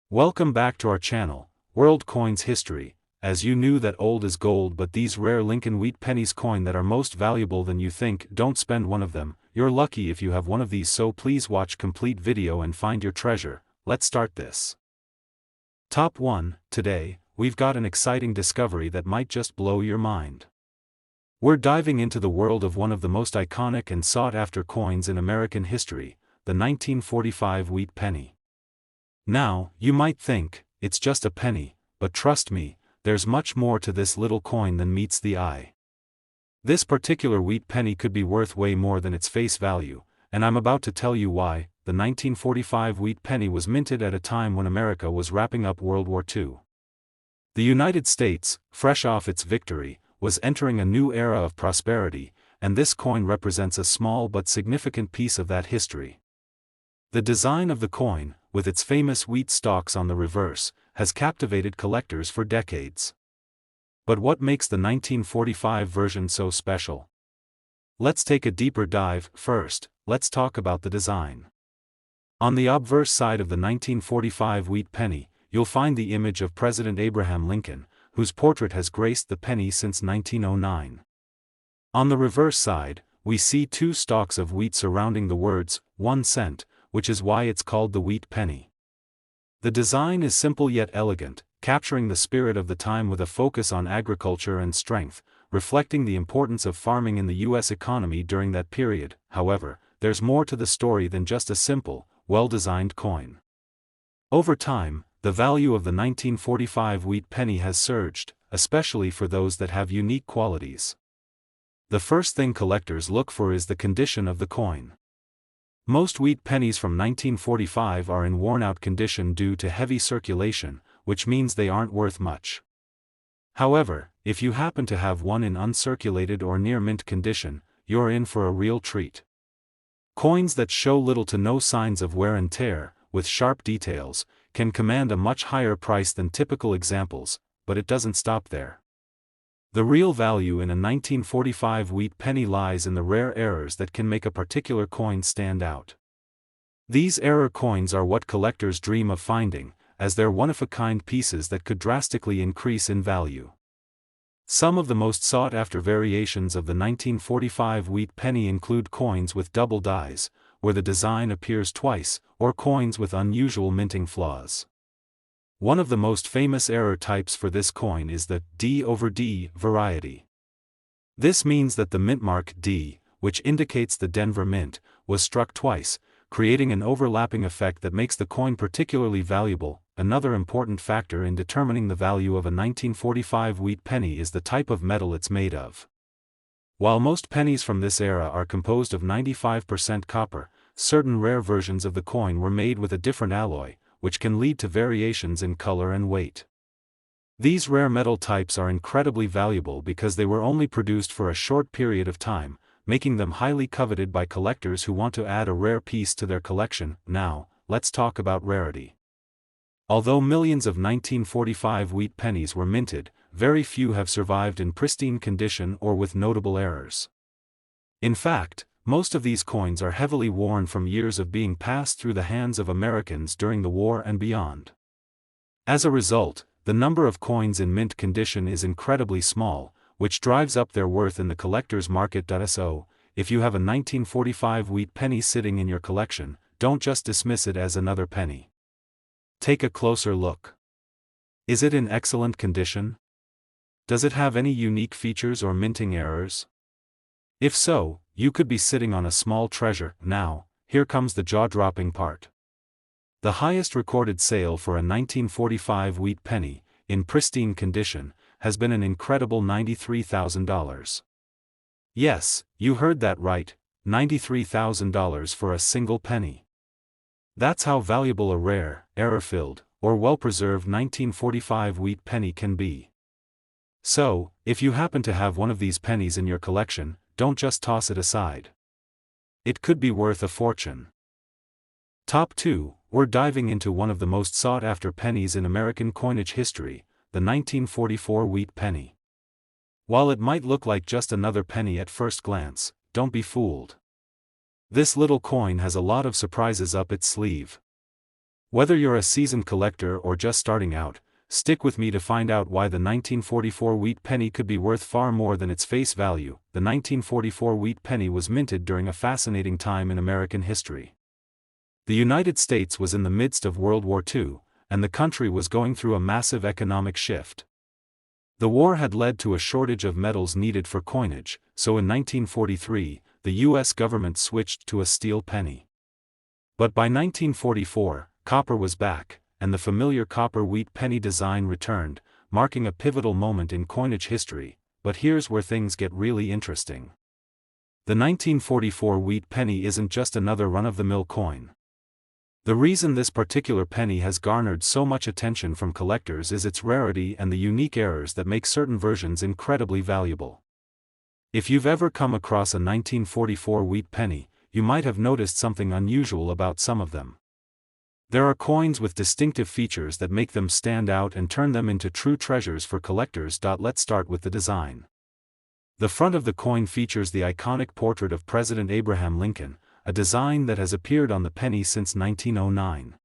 Welcome back to our channel, World Coins History. As you knew that old is gold, but these rare Lincoln Wheat pennies coin that are most valuable than you think, don't spend one of them. You're lucky if you have one of these, so please watch complete video and find your treasure. Let's start this. Top 1. Today, we've got an exciting discovery that might just blow your mind. We're diving into the world of one of the most iconic and sought-after coins in American history, the 1945 wheat penny. Now, you might think, it's just a penny, but trust me, there's much more to this little coin than meets the eye. This particular wheat penny could be worth way more than its face value, and I'm about to tell you why. The 1945 wheat penny was minted at a time when America was wrapping up World War II. The United States, fresh off its victory, was entering a new era of prosperity, and this coin represents a small but significant piece of that history. The design of the coin, with its famous wheat stalks on the reverse, has captivated collectors for decades. But what makes the 1945 version so special? Let's take a deeper dive. First, let's talk about the design. On the obverse side of the 1945 wheat penny, you'll find the image of President Abraham Lincoln, whose portrait has graced the penny since 1909. On the reverse side, we see two stalks of wheat surrounding the words, 1 cent, which is why it's called the wheat penny. The design is simple yet elegant, capturing the spirit of the time with a focus on agriculture and strength, reflecting the importance of farming in the U.S. economy during that period. However, there's more to the story than just a simple, well-designed coin. Over time, the value of the 1945 wheat penny has surged, especially for those that have unique qualities. The first thing collectors look for is the condition of the coin. Most wheat pennies from 1945 are in worn-out condition due to heavy circulation, which means they aren't worth much. However, if you happen to have one in uncirculated or near-mint condition, you're in for a real treat. Coins that show little to no signs of wear and tear, with sharp details, can command a much higher price than typical examples, but it doesn't stop there. The real value in a 1945 wheat penny lies in the rare errors that can make a particular coin stand out. These error coins are what collectors dream of finding, as they're one-of-a-kind pieces that could drastically increase in value. Some of the most sought-after variations of the 1945 wheat penny include coins with double dies, where the design appears twice, or coins with unusual minting flaws. One of the most famous error types for this coin is the D over D variety. This means that the mint mark D, which indicates the Denver Mint, was struck twice, creating an overlapping effect that makes the coin particularly valuable. Another important factor in determining the value of a 1945 wheat penny is the type of metal it's made of. While most pennies from this era are composed of 95% copper, certain rare versions of the coin were made with a different alloy, which can lead to variations in color and weight. These rare metal types are incredibly valuable because they were only produced for a short period of time, making them highly coveted by collectors who want to add a rare piece to their collection. Now, let's talk about rarity. Although millions of 1945 wheat pennies were minted, very few have survived in pristine condition or with notable errors. In fact, most of these coins are heavily worn from years of being passed through the hands of Americans during the war and beyond. As a result, the number of coins in mint condition is incredibly small, which drives up their worth in the collector's market. So, if you have a 1945 wheat penny sitting in your collection, don't just dismiss it as another penny. Take a closer look. Is it in excellent condition? Does it have any unique features or minting errors? If so, you could be sitting on a small treasure. Now, here comes the jaw-dropping part. The highest recorded sale for a 1945 wheat penny, in pristine condition, has been an incredible $93,000. Yes, you heard that right, $93,000 for a single penny. That's how valuable a rare, error-filled, or well-preserved 1945 wheat penny can be. So, if you happen to have one of these pennies in your collection, don't just toss it aside. It could be worth a fortune. Top 2, we're diving into one of the most sought-after pennies in American coinage history, the 1944 wheat penny. While it might look like just another penny at first glance, don't be fooled. This little coin has a lot of surprises up its sleeve. Whether you're a seasoned collector or just starting out, stick with me to find out why the 1944 wheat penny could be worth far more than its face value. The 1944 wheat penny was minted during a fascinating time in American history. The United States was in the midst of World War II, and the country was going through a massive economic shift. The war had led to a shortage of metals needed for coinage, so in 1943, the U.S. government switched to a steel penny. But by 1944, copper was back, and the familiar copper wheat penny design returned, marking a pivotal moment in coinage history. But here's where things get really interesting. The 1944 wheat penny isn't just another run-of-the-mill coin. The reason this particular penny has garnered so much attention from collectors is its rarity and the unique errors that make certain versions incredibly valuable. If you've ever come across a 1944 wheat penny, you might have noticed something unusual about some of them. There are coins with distinctive features that make them stand out and turn them into true treasures for collectors. Let's start with the design. The front of the coin features the iconic portrait of President Abraham Lincoln, a design that has appeared on the penny since 1909.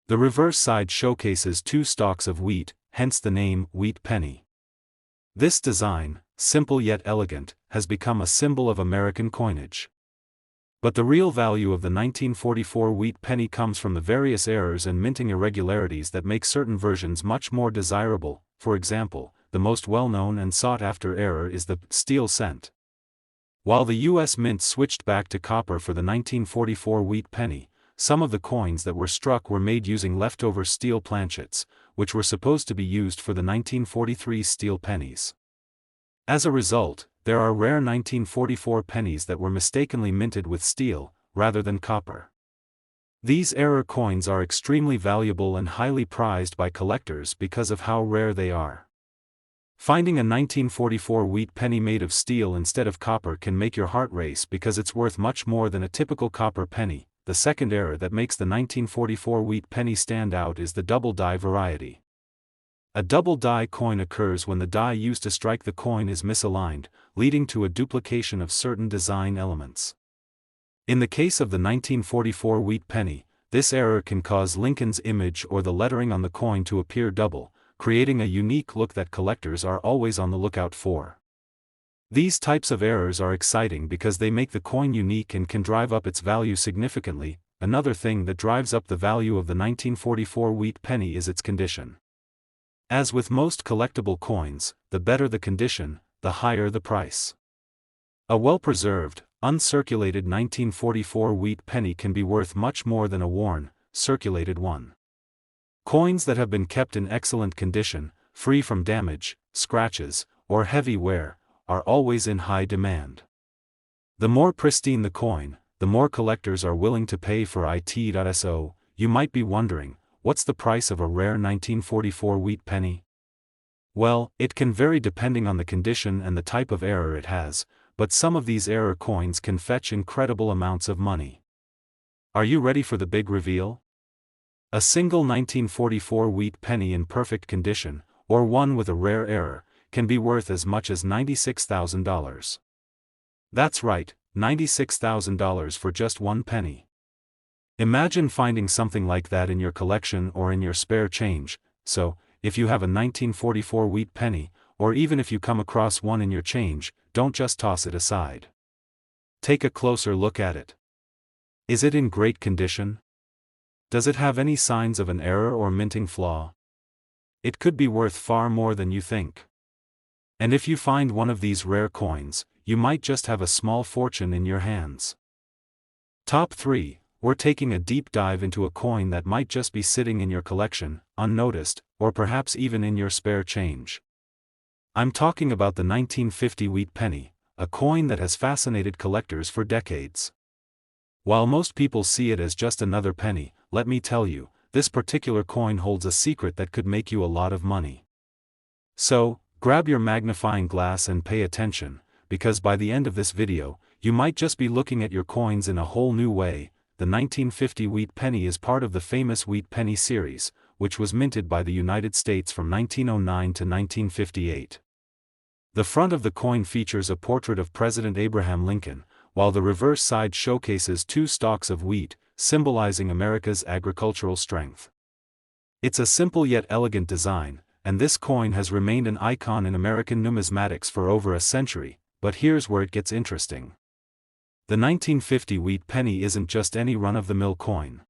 The reverse side showcases two stalks of wheat, hence the name wheat penny. This design, simple yet elegant, has become a symbol of American coinage. But the real value of the 1944 wheat penny comes from the various errors and minting irregularities that make certain versions much more desirable. For example, the most well-known and sought-after error is the steel cent. While the U.S. Mint switched back to copper for the 1944 wheat penny, some of the coins that were struck were made using leftover steel planchets, which were supposed to be used for the 1943 steel pennies. As a result, there are rare 1944 pennies that were mistakenly minted with steel, rather than copper. These error coins are extremely valuable and highly prized by collectors because of how rare they are. Finding a 1944 wheat penny made of steel instead of copper can make your heart race because it's worth much more than a typical copper penny. The second error that makes the 1944 wheat penny stand out is the double die variety. A double die coin occurs when the die used to strike the coin is misaligned, leading to a duplication of certain design elements. In the case of the 1944 wheat penny, this error can cause Lincoln's image or the lettering on the coin to appear double, creating a unique look that collectors are always on the lookout for. These types of errors are exciting because they make the coin unique and can drive up its value significantly. Another thing that drives up the value of the 1944 wheat penny is its condition. As with most collectible coins, the better the condition, the higher the price. A well-preserved, uncirculated 1944 wheat penny can be worth much more than a worn, circulated one. Coins that have been kept in excellent condition, free from damage, scratches, or heavy wear, are always in high demand. The more pristine the coin, the more collectors are willing to pay for it. So, you might be wondering, what's the price of a rare 1944 wheat penny? Well, it can vary depending on the condition and the type of error it has, but some of these error coins can fetch incredible amounts of money. Are you ready for the big reveal? A single 1944 wheat penny in perfect condition, or one with a rare error, can be worth as much as $96,000. That's right, $96,000 for just one penny. Imagine finding something like that in your collection or in your spare change. So, if you have a 1944 wheat penny, or even if you come across one in your change, don't just toss it aside. Take a closer look at it. Is it in great condition? Does it have any signs of an error or minting flaw? It could be worth far more than you think. And if you find one of these rare coins, you might just have a small fortune in your hands. Top 3. We're taking a deep dive into a coin that might just be sitting in your collection, unnoticed, or perhaps even in your spare change. I'm talking about the 1950 wheat penny, a coin that has fascinated collectors for decades. While most people see it as just another penny, let me tell you, this particular coin holds a secret that could make you a lot of money. So, grab your magnifying glass and pay attention, because by the end of this video, you might just be looking at your coins in a whole new way. The 1950 wheat penny is part of the famous wheat penny series, which was minted by the United States from 1909 to 1958. The front of the coin features a portrait of President Abraham Lincoln, while the reverse side showcases two stalks of wheat, symbolizing America's agricultural strength. It's a simple yet elegant design, and this coin has remained an icon in American numismatics for over a century, but here's where it gets interesting. The 1950 wheat penny isn't just any run-of-the-mill coin.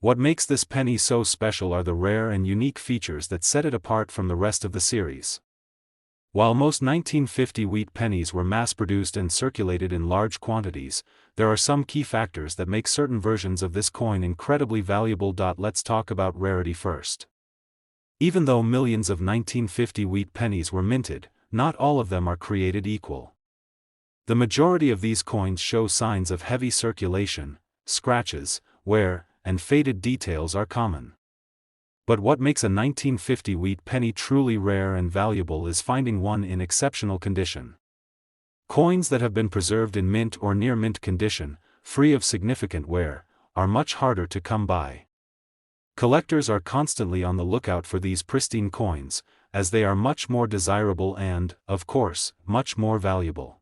What makes this penny so special are the rare and unique features that set it apart from the rest of the series. While most 1950 wheat pennies were mass-produced and circulated in large quantities, there are some key factors that make certain versions of this coin incredibly valuable. Let's talk about rarity first. Even though millions of 1950 wheat pennies were minted, not all of them are created equal. The majority of these coins show signs of heavy circulation, scratches, wear, and faded details are common. But what makes a 1950 wheat penny truly rare and valuable is finding one in exceptional condition. Coins that have been preserved in mint or near mint condition, free of significant wear, are much harder to come by. Collectors are constantly on the lookout for these pristine coins, as they are much more desirable and, of course, much more valuable.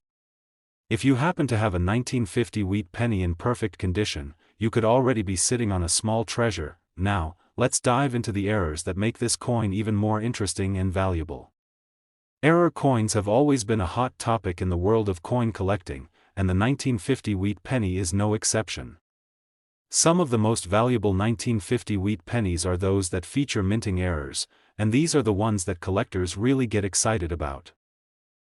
If you happen to have a 1950 wheat penny in perfect condition, you could already be sitting on a small treasure. Now, let's dive into the errors that make this coin even more interesting and valuable. Error coins have always been a hot topic in the world of coin collecting, and the 1950 wheat penny is no exception. Some of the most valuable 1950 wheat pennies are those that feature minting errors, and these are the ones that collectors really get excited about.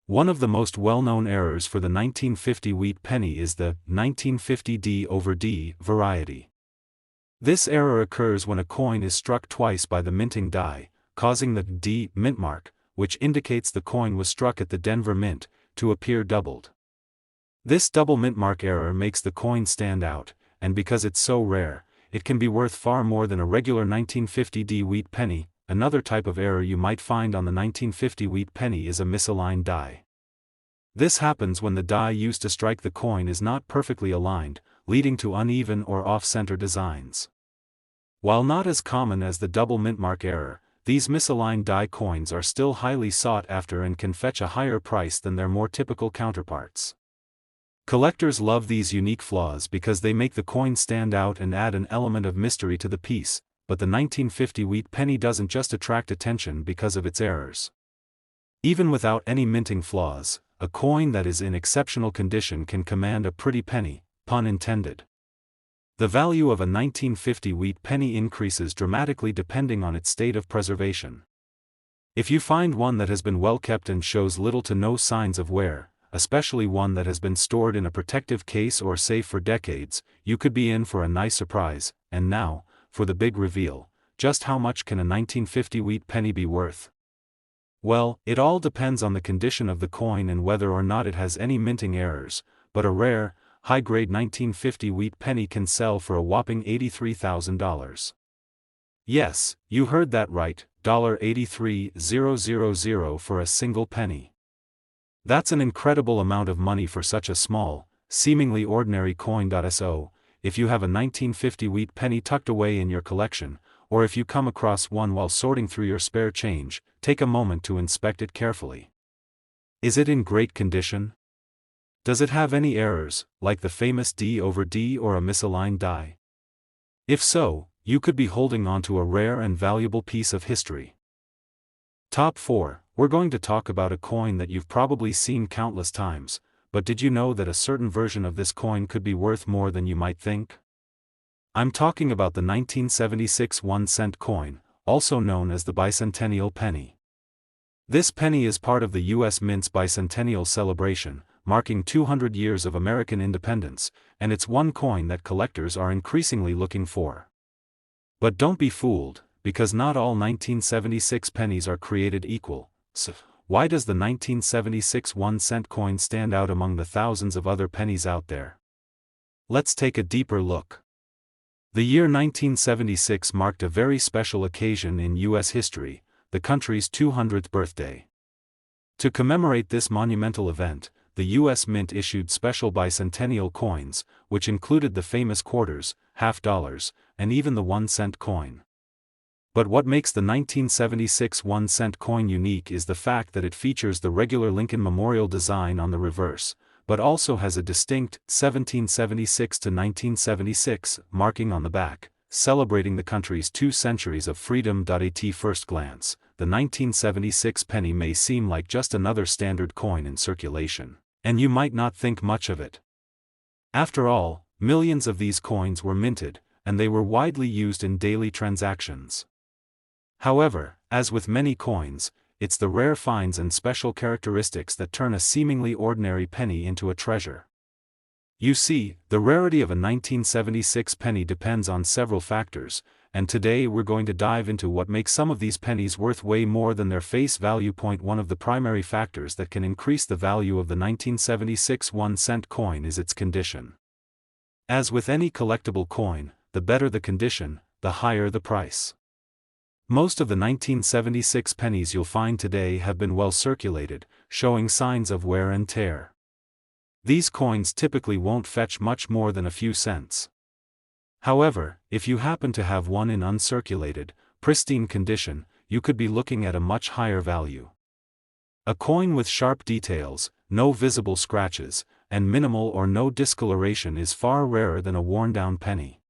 One of the most well-known errors for the 1950 wheat penny is the 1950 D/D variety. This error occurs when a coin is struck twice by the minting die, causing the D mint mark, which indicates the coin was struck at the Denver Mint, to appear doubled. This double mint mark error makes the coin stand out, and because it's so rare, it can be worth far more than a regular 1950 D wheat penny. Another type of error you might find on the 1950 wheat penny is a misaligned die. This happens when the die used to strike the coin is not perfectly aligned, leading to uneven or off-center designs. While not as common as the double mint mark error, these misaligned die coins are still highly sought after and can fetch a higher price than their more typical counterparts. Collectors love these unique flaws because they make the coin stand out and add an element of mystery to the piece, but the 1950 wheat penny doesn't just attract attention because of its errors. Even without any minting flaws, a coin that is in exceptional condition can command a pretty penny, pun intended. The value of a 1950 wheat penny increases dramatically depending on its state of preservation. If you find one that has been well kept and shows little to no signs of wear, especially one that has been stored in a protective case or safe for decades, you could be in for a nice surprise. And now, for the big reveal, just how much can a 1950 wheat penny be worth? Well, it all depends on the condition of the coin and whether or not it has any minting errors, but a rare, high-grade 1950 wheat penny can sell for a whopping $83,000. Yes, you heard that right, $83,000 for a single penny. That's an incredible amount of money for such a small, seemingly ordinary coin. So, if you have a 1950 wheat penny tucked away in your collection, or if you come across one while sorting through your spare change, take a moment to inspect it carefully. Is it in great condition? Does it have any errors, like the famous D/D or a misaligned die? If so, you could be holding on to a rare and valuable piece of history. Top 4, we're going to talk about a coin that you've probably seen countless times, but did you know that a certain version of this coin could be worth more than you might think? I'm talking about the 1976 1-cent coin, also known as the bicentennial penny. This penny is part of the U.S. Mint's bicentennial celebration, marking 200 years of American independence, and it's one coin that collectors are increasingly looking for. But don't be fooled, because not all 1976 pennies are created equal. So, why does the 1976 1-cent coin stand out among the thousands of other pennies out there? Let's take a deeper look. The year 1976 marked a very special occasion in U.S. history, the country's 200th birthday. To commemorate this monumental event, the U.S. Mint issued special bicentennial coins, which included the famous quarters, half dollars, and even the 1-cent coin. But what makes the 1976 1-cent coin unique is the fact that it features the regular Lincoln Memorial design on the reverse, but also has a distinct 1776 to 1976 marking on the back, celebrating the country's 2 centuries of freedom. At first glance, the 1976 penny may seem like just another standard coin in circulation, and you might not think much of it. After all, millions of these coins were minted, and they were widely used in daily transactions. However, as with many coins, it's the rare finds and special characteristics that turn a seemingly ordinary penny into a treasure. You see, the rarity of a 1976 penny depends on several factors, and today we're going to dive into what makes some of these pennies worth way more than their face value. One of the primary factors that can increase the value of the 1976 1-cent coin is its condition. As with any collectible coin, the better the condition, the higher the price. Most of the 1976 pennies you'll find today have been well circulated, showing signs of wear and tear. These coins typically won't fetch much more than a few cents. However, if you happen to have one in uncirculated, pristine condition, you could be looking at a much higher value. A coin with sharp details, no visible scratches, and minimal or no discoloration is far rarer than a worn-down penny.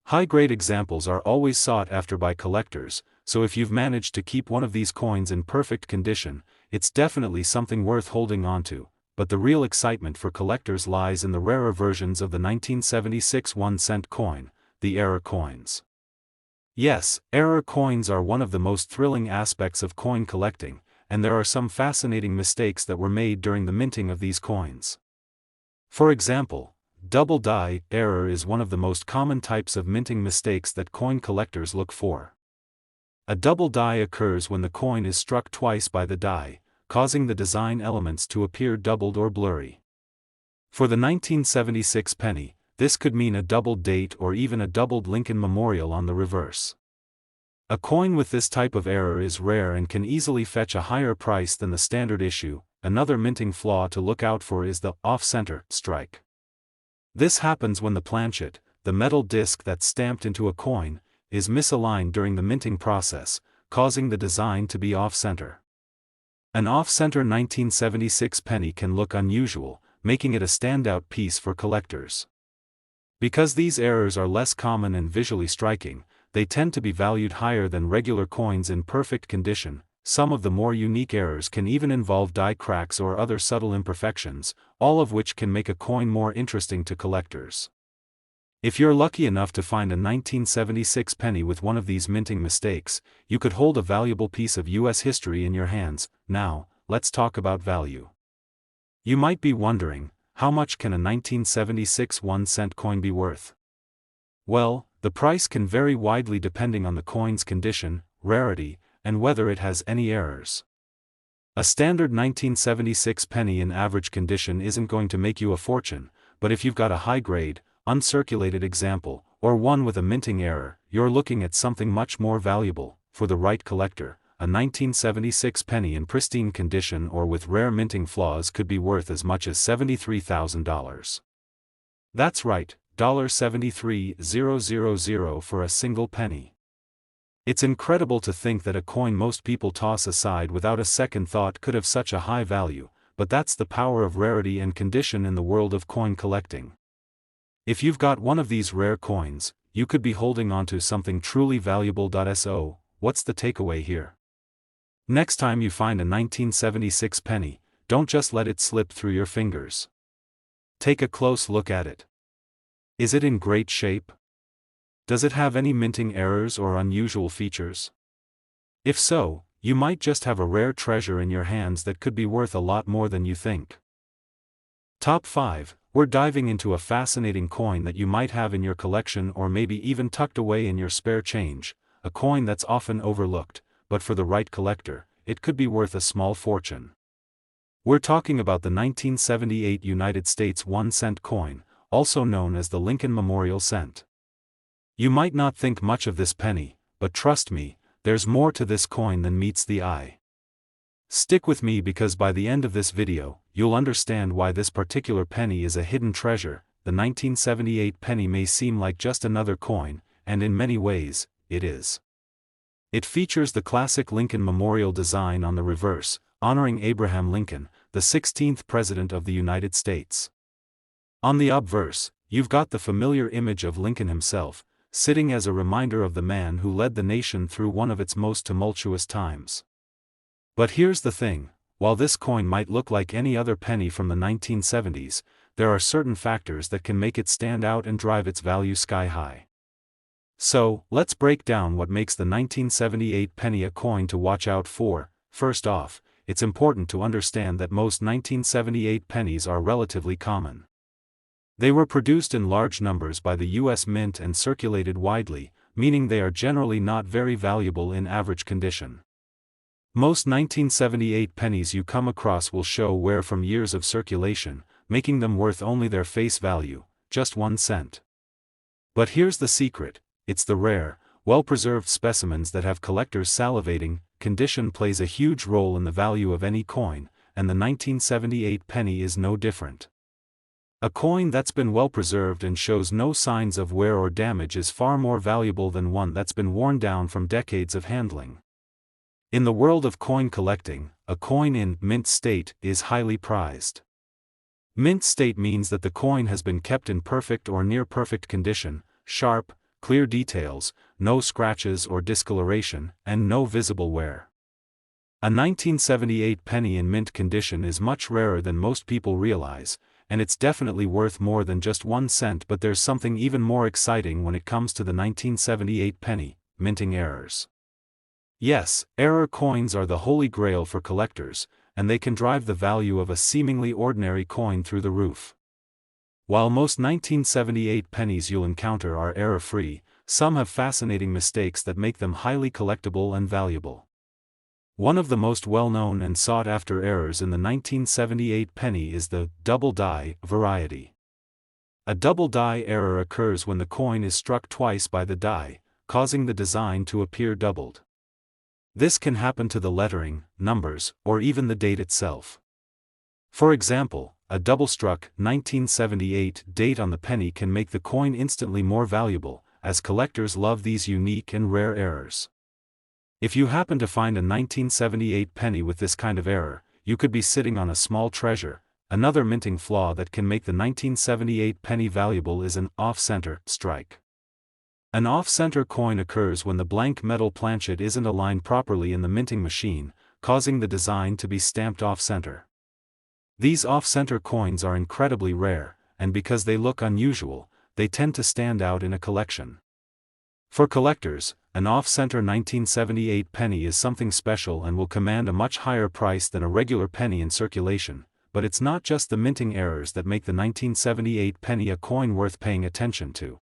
High-grade examples are always sought after by collectors, so if you've managed to keep one of these coins in perfect condition, it's definitely something worth holding onto. But the real excitement for collectors lies in the rarer versions of the 1976 1-cent coin, the error coins. Yes, error coins are one of the most thrilling aspects of coin collecting, and there are some fascinating mistakes that were made during the minting of these coins. For example, double die error is one of the most common types of minting mistakes that coin collectors look for. A double die occurs when the coin is struck twice by the die, causing the design elements to appear doubled or blurry. For the 1976 penny, this could mean a doubled date or even a doubled Lincoln Memorial on the reverse. A coin with this type of error is rare and can easily fetch a higher price than the standard issue. Another minting flaw to look out for is the off-center strike. This happens when the planchet, the metal disc that's stamped into a coin, is misaligned during the minting process, causing the design to be off-center. An off-center 1976 penny can look unusual, making it a standout piece for collectors. Because these errors are less common and visually striking, they tend to be valued higher than regular coins in perfect condition. Some of the more unique errors can even involve die cracks or other subtle imperfections, all of which can make a coin more interesting to collectors. If you're lucky enough to find a 1976 penny with one of these minting mistakes, you could hold a valuable piece of U.S. history in your hands. Now, let's talk about value. You might be wondering, how much can a 1976 1-cent coin be worth? Well, the price can vary widely depending on the coin's condition, rarity, and whether it has any errors. A standard 1976 penny in average condition isn't going to make you a fortune, but if you've got a high-grade, uncirculated example, or one with a minting error, you're looking at something much more valuable. For the right collector, a 1976 penny in pristine condition or with rare minting flaws could be worth as much as $73,000. That's right, $73,000 for a single penny. It's incredible to think that a coin most people toss aside without a second thought could have such a high value, but that's the power of rarity and condition in the world of coin collecting. If you've got one of these rare coins, you could be holding onto something truly valuable. So, what's the takeaway here? Next time you find a 1976 penny, don't just let it slip through your fingers. Take a close look at it. Is it in great shape? Does it have any minting errors or unusual features? If so, you might just have a rare treasure in your hands that could be worth a lot more than you think. Top 5. We're diving into a fascinating coin that you might have in your collection or maybe even tucked away in your spare change, a coin that's often overlooked, but for the right collector, it could be worth a small fortune. We're talking about the 1978 United States 1-cent coin, also known as the Lincoln Memorial cent. You might not think much of this penny, but trust me, there's more to this coin than meets the eye. Stick with me because by the end of this video, you'll understand why this particular penny is a hidden treasure. The 1978 penny may seem like just another coin, and in many ways, it is. It features the classic Lincoln Memorial design on the reverse, honoring Abraham Lincoln, the 16th President of the United States. On the obverse, you've got the familiar image of Lincoln himself, sitting as a reminder of the man who led the nation through one of its most tumultuous times. But here's the thing, while this coin might look like any other penny from the 1970s, there are certain factors that can make it stand out and drive its value sky high. So, let's break down what makes the 1978 penny a coin to watch out for. First off, it's important to understand that most 1978 pennies are relatively common. They were produced in large numbers by the U.S. Mint and circulated widely, meaning they are generally not very valuable in average condition. Most 1978 pennies you come across will show wear from years of circulation, making them worth only their face value, just 1 cent. But here's the secret, it's the rare, well-preserved specimens that have collectors salivating. Condition plays a huge role in the value of any coin, and the 1978 penny is no different. A coin that's been well preserved and shows no signs of wear or damage is far more valuable than one that's been worn down from decades of handling. In the world of coin collecting, a coin in mint state is highly prized. Mint state means that the coin has been kept in perfect or near perfect condition, sharp, clear details, no scratches or discoloration, and no visible wear. A 1978 penny in mint condition is much rarer than most people realize, and it's definitely worth more than just 1 cent. But there's something even more exciting when it comes to the 1978 penny, minting errors. Yes, error coins are the holy grail for collectors, and they can drive the value of a seemingly ordinary coin through the roof. While most 1978 pennies you'll encounter are error-free, some have fascinating mistakes that make them highly collectible and valuable. One of the most well-known and sought-after errors in the 1978 penny is the double die variety. A double die error occurs when the coin is struck twice by the die, causing the design to appear doubled. This can happen to the lettering, numbers, or even the date itself. For example, a double-struck 1978 date on the penny can make the coin instantly more valuable, as collectors love these unique and rare errors. If you happen to find a 1978 penny with this kind of error, you could be sitting on a small treasure. Another minting flaw that can make the 1978 penny valuable is an off-center strike. An off-center coin occurs when the blank metal planchet isn't aligned properly in the minting machine, causing the design to be stamped off-center. These off-center coins are incredibly rare, and because they look unusual, they tend to stand out in a collection. For collectors, an off-center 1978 penny is something special and will command a much higher price than a regular penny in circulation, but it's not just the minting errors that make the 1978 penny a coin worth paying attention to.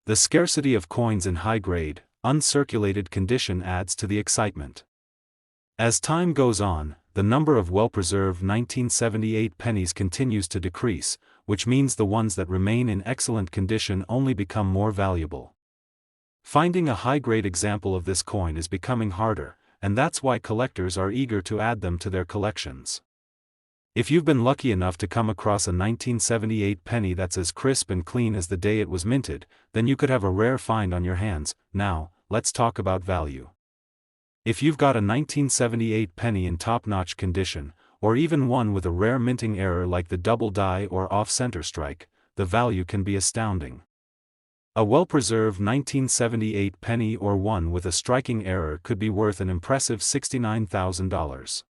The scarcity of coins in high-grade, uncirculated condition adds to the excitement. As time goes on, the number of well-preserved 1978 pennies continues to decrease, which means the ones that remain in excellent condition only become more valuable. Finding a high-grade example of this coin is becoming harder, and that's why collectors are eager to add them to their collections. If you've been lucky enough to come across a 1978 penny that's as crisp and clean as the day it was minted, then you could have a rare find on your hands. Now, let's talk about value. If you've got a 1978 penny in top-notch condition, or even one with a rare minting error like the double die or off-center strike, the value can be astounding. A well-preserved 1978 penny or one with a striking error could be worth an impressive $69,000.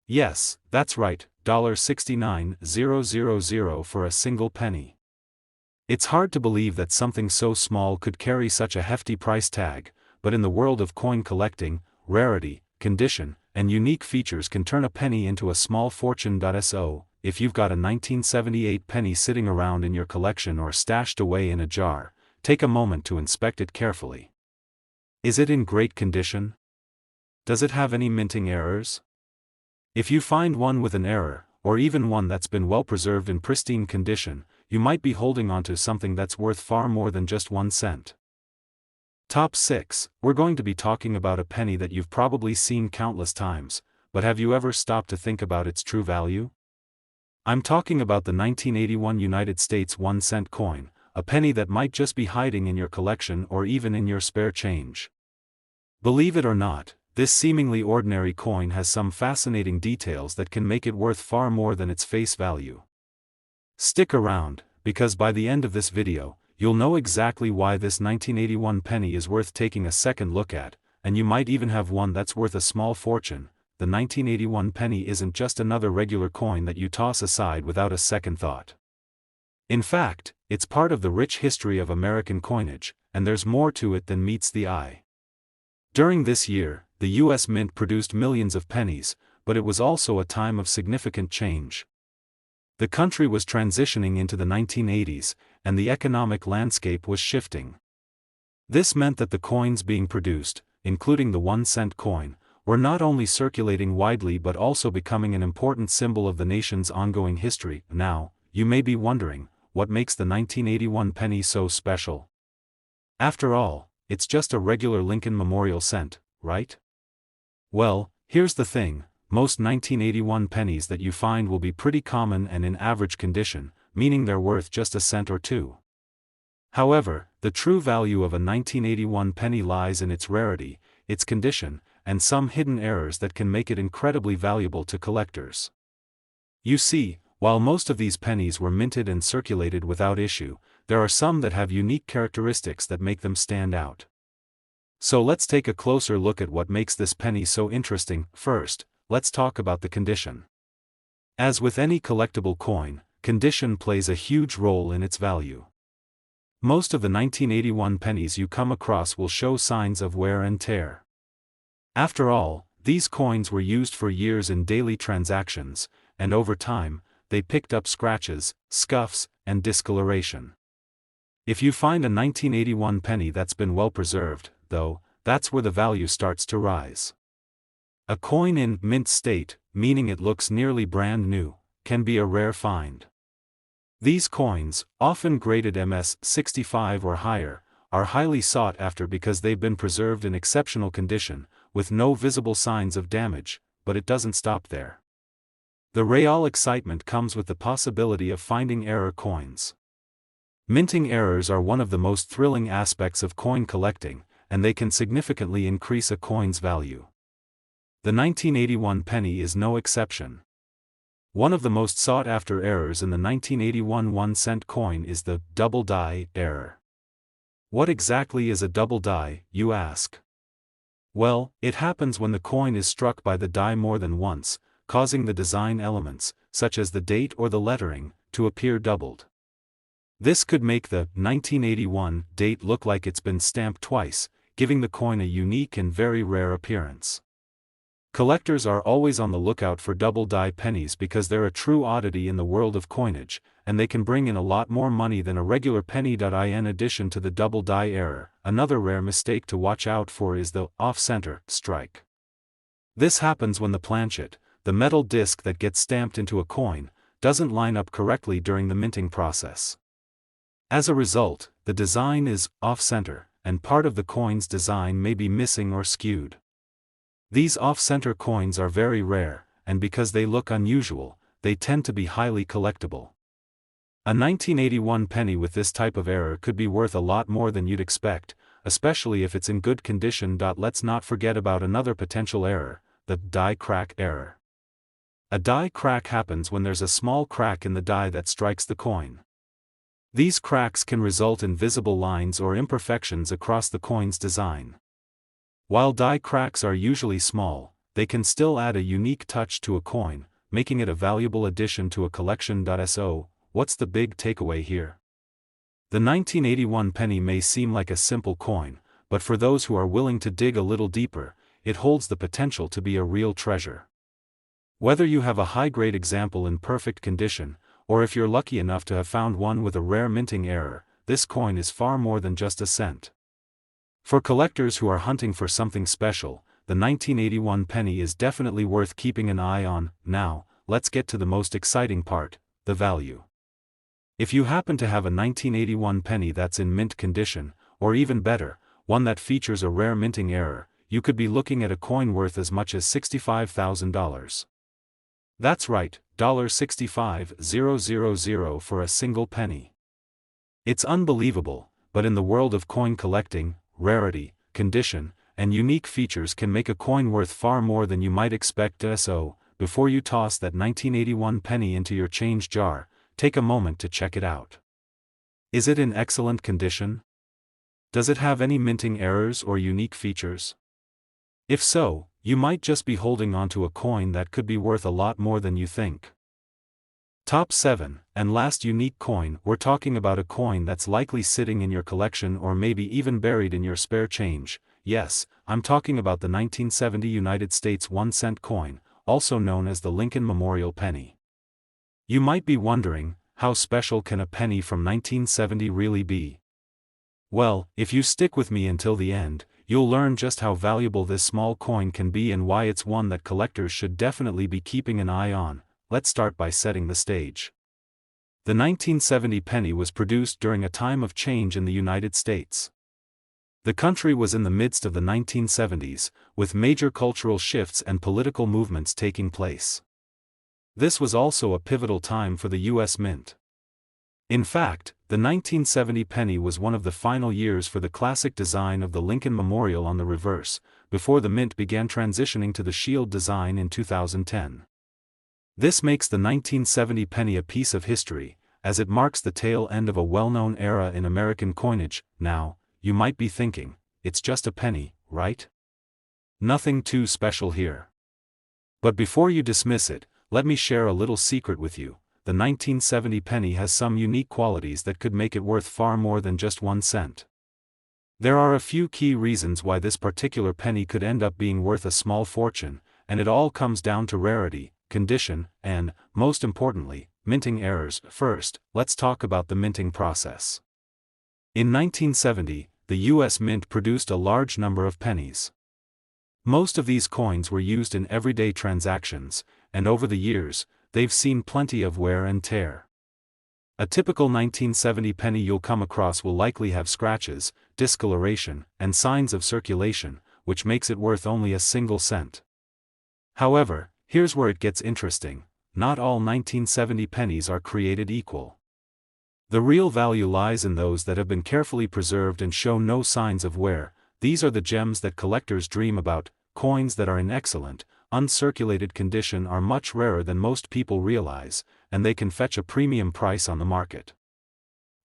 Yes, that's right, $69,000 for a single penny. It's hard to believe that something so small could carry such a hefty price tag, but in the world of coin collecting, rarity, condition, and unique features can turn a penny into a small fortune. So, if you've got a 1978 penny sitting around in your collection or stashed away in a jar, take a moment to inspect it carefully. Is it in great condition? Does it have any minting errors? If you find one with an error, or even one that's been well preserved in pristine condition, you might be holding onto something that's worth far more than just 1 cent. Top 6, we're going to be talking about a penny that you've probably seen countless times, but have you ever stopped to think about its true value? I'm talking about the 1981 United States 1-cent coin, a penny that might just be hiding in your collection or even in your spare change. Believe it or not, this seemingly ordinary coin has some fascinating details that can make it worth far more than its face value. Stick around, because by the end of this video, you'll know exactly why this 1981 penny is worth taking a second look at, and you might even have one that's worth a small fortune. The 1981 penny isn't just another regular coin that you toss aside without a second thought. In fact, it's part of the rich history of American coinage, and there's more to it than meets the eye. During this year, the U.S. Mint produced millions of pennies, but it was also a time of significant change. The country was transitioning into the 1980s, and the economic landscape was shifting. This meant that the coins being produced, including the 1-cent coin, were not only circulating widely but also becoming an important symbol of the nation's ongoing history. Now, you may be wondering, what makes the 1981 penny so special? After all, it's just a regular Lincoln Memorial cent, right? Well, here's the thing, most 1981 pennies that you find will be pretty common and in average condition, meaning they're worth just a cent or two. However, the true value of a 1981 penny lies in its rarity, its condition, and some hidden errors that can make it incredibly valuable to collectors. You see, while most of these pennies were minted and circulated without issue, there are some that have unique characteristics that make them stand out. So let's take a closer look at what makes this penny so interesting. First, let's talk about the condition. As with any collectible coin, condition plays a huge role in its value. Most of the 1981 pennies you come across will show signs of wear and tear. After all, these coins were used for years in daily transactions, and over time, they picked up scratches, scuffs, and discoloration. If you find a 1981 penny that's been well preserved, though, that's where the value starts to rise. A coin in mint state, meaning it looks nearly brand new, can be a rare find. These coins, often graded MS-65 or higher, are highly sought after because they've been preserved in exceptional condition, with no visible signs of damage, but it doesn't stop there. The real excitement comes with the possibility of finding error coins. Minting errors are one of the most thrilling aspects of coin collecting, and they can significantly increase a coin's value. The 1981 penny is no exception. One of the most sought-after errors in the 1981 1-cent coin is the double die error. What exactly is a double die, you ask? Well, it happens when the coin is struck by the die more than once, causing the design elements, such as the date or the lettering, to appear doubled. This could make the 1981 date look like it's been stamped twice, giving the coin a unique and very rare appearance. Collectors are always on the lookout for double die pennies because they're a true oddity in the world of coinage, and they can bring in a lot more money than a regular penny. In addition to the double die error, another rare mistake to watch out for is the off-center strike. This happens when the planchet, the metal disc that gets stamped into a coin, doesn't line up correctly during the minting process. As a result, the design is off-center, and part of the coin's design may be missing or skewed. These off-center coins are very rare, and because they look unusual, they tend to be highly collectible. A 1981 penny with this type of error could be worth a lot more than you'd expect, especially if it's in good condition. Let's not forget about another potential error, the die crack error. A die crack happens when there's a small crack in the die that strikes the coin. These cracks can result in visible lines or imperfections across the coin's design. While die cracks are usually small, they can still add a unique touch to a coin, making it a valuable addition to a collection. So, what's the big takeaway here? The 1981 penny may seem like a simple coin, but for those who are willing to dig a little deeper, it holds the potential to be a real treasure. Whether you have a high-grade example in perfect condition, or if you're lucky enough to have found one with a rare minting error, this coin is far more than just a cent. For collectors who are hunting for something special, the 1981 penny is definitely worth keeping an eye on. Now, let's get to the most exciting part, the value. If you happen to have a 1981 penny that's in mint condition, or even better, one that features a rare minting error, you could be looking at a coin worth as much as $65,000. That's right, $65,000 for a single penny. It's unbelievable, but in the world of coin collecting, rarity, condition, and unique features can make a coin worth far more than you might expect. So, before you toss that 1981 penny into your change jar, take a moment to check it out. Is it in excellent condition? Does it have any minting errors or unique features? If so, you might just be holding onto a coin that could be worth a lot more than you think. Top 7, and last unique coin. We're talking about a coin that's likely sitting in your collection or maybe even buried in your spare change. Yes, I'm talking about the 1970 United States 1-cent coin, also known as the Lincoln Memorial Penny. You might be wondering, how special can a penny from 1970 really be? Well, if you stick with me until the end, you'll learn just how valuable this small coin can be and why it's one that collectors should definitely be keeping an eye on. Let's start by setting the stage. The 1970 penny was produced during a time of change in the United States. The country was in the midst of the 1970s, with major cultural shifts and political movements taking place. This was also a pivotal time for the U.S. Mint. In fact, the 1970 penny was one of the final years for the classic design of the Lincoln Memorial on the reverse, before the Mint began transitioning to the shield design in 2010. This makes the 1970 penny a piece of history, as it marks the tail end of a well-known era in American coinage. Now, you might be thinking, it's just a penny, right? Nothing too special here. But before you dismiss it, let me share a little secret with you. The 1970 penny has some unique qualities that could make it worth far more than just 1 cent. There are a few key reasons why this particular penny could end up being worth a small fortune, and it all comes down to rarity, condition, and, most importantly, minting errors. First, let's talk about the minting process. In 1970, the U.S. Mint produced a large number of pennies. Most of these coins were used in everyday transactions, and over the years, they've seen plenty of wear and tear. A typical 1970 penny you'll come across will likely have scratches, discoloration, and signs of circulation, which makes it worth only a single cent. However, here's where it gets interesting. Not all 1970 pennies are created equal. The real value lies in those that have been carefully preserved and show no signs of wear. These are the gems that collectors dream about. Coins that are in excellent, uncirculated condition are much rarer than most people realize, and they can fetch a premium price on the market.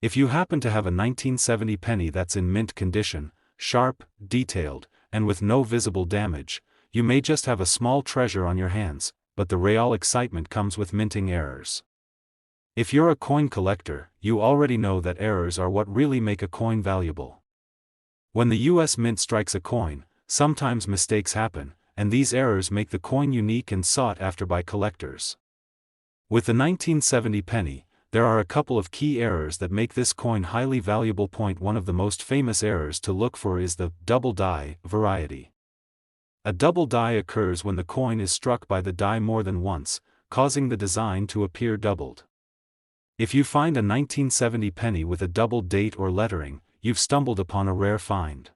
If you happen to have a 1970 penny that's in mint condition, sharp, detailed, and with no visible damage, you may just have a small treasure on your hands, but the real excitement comes with minting errors. If you're a coin collector, you already know that errors are what really make a coin valuable. When the U.S. Mint strikes a coin, sometimes mistakes happen, and these errors make the coin unique and sought after by collectors. With the 1970 penny, there are a couple of key errors that make this coin highly valuable. One of the most famous errors to look for is the double die variety. A double die occurs when the coin is struck by the die more than once, causing the design to appear doubled. If you find a 1970 penny with a doubled date or lettering, you've stumbled upon a rare find.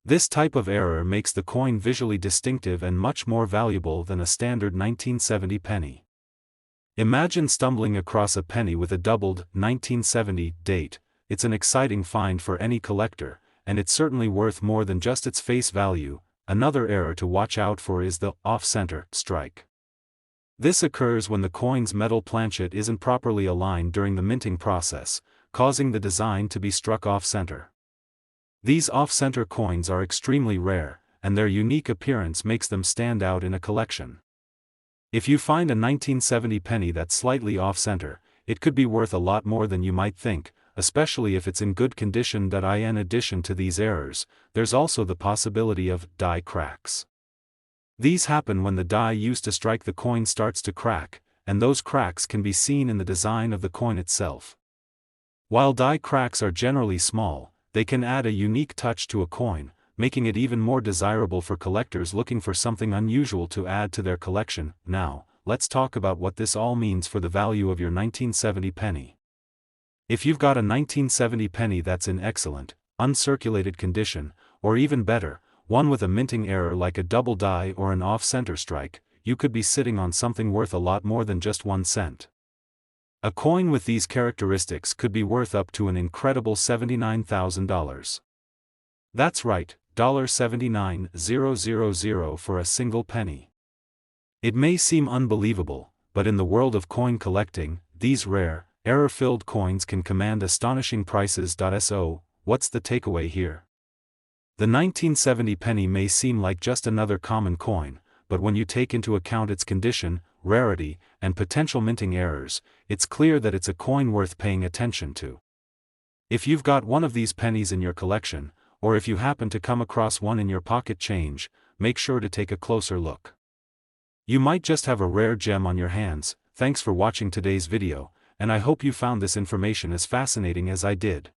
This type of error makes the coin visually distinctive and much more valuable than a standard 1970 penny. Imagine stumbling across a penny with a doubled 1970 date. It's an exciting find for any collector, and it's certainly worth more than just its face value. Another error to watch out for is the off-center strike. This occurs when the coin's metal planchet isn't properly aligned during the minting process, causing the design to be struck off-center. These off-center coins are extremely rare, and their unique appearance makes them stand out in a collection. If you find a 1970 penny that's slightly off-center, it could be worth a lot more than you might think, especially if it's in good condition. In addition to these errors, there's also the possibility of die cracks. These happen when the die used to strike the coin starts to crack, and those cracks can be seen in the design of the coin itself. While die cracks are generally small, they can add a unique touch to a coin, making it even more desirable for collectors looking for something unusual to add to their collection. Now, let's talk about what this all means for the value of your 1970 penny. If you've got a 1970 penny that's in excellent, uncirculated condition, or even better, one with a minting error like a double die or an off-center strike, you could be sitting on something worth a lot more than just 1 cent. A coin with these characteristics could be worth up to an incredible $79,000. That's right, $79,000 for a single penny. It may seem unbelievable, but in the world of coin collecting, these rare, error-filled coins can command astonishing prices. So, what's the takeaway here? The 1970 penny may seem like just another common coin, but when you take into account its condition, rarity, and potential minting errors, it's clear that it's a coin worth paying attention to. If you've got one of these pennies in your collection, or if you happen to come across one in your pocket change, make sure to take a closer look. You might just have a rare gem on your hands. Thanks for watching today's video, and I hope you found this information as fascinating as I did.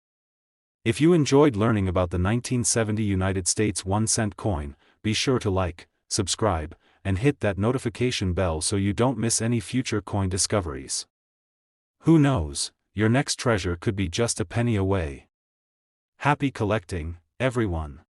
If you enjoyed learning about the 1970 United States 1-cent coin, be sure to like, subscribe, and hit that notification bell so you don't miss any future coin discoveries. Who knows, your next treasure could be just a penny away. Happy collecting, everyone!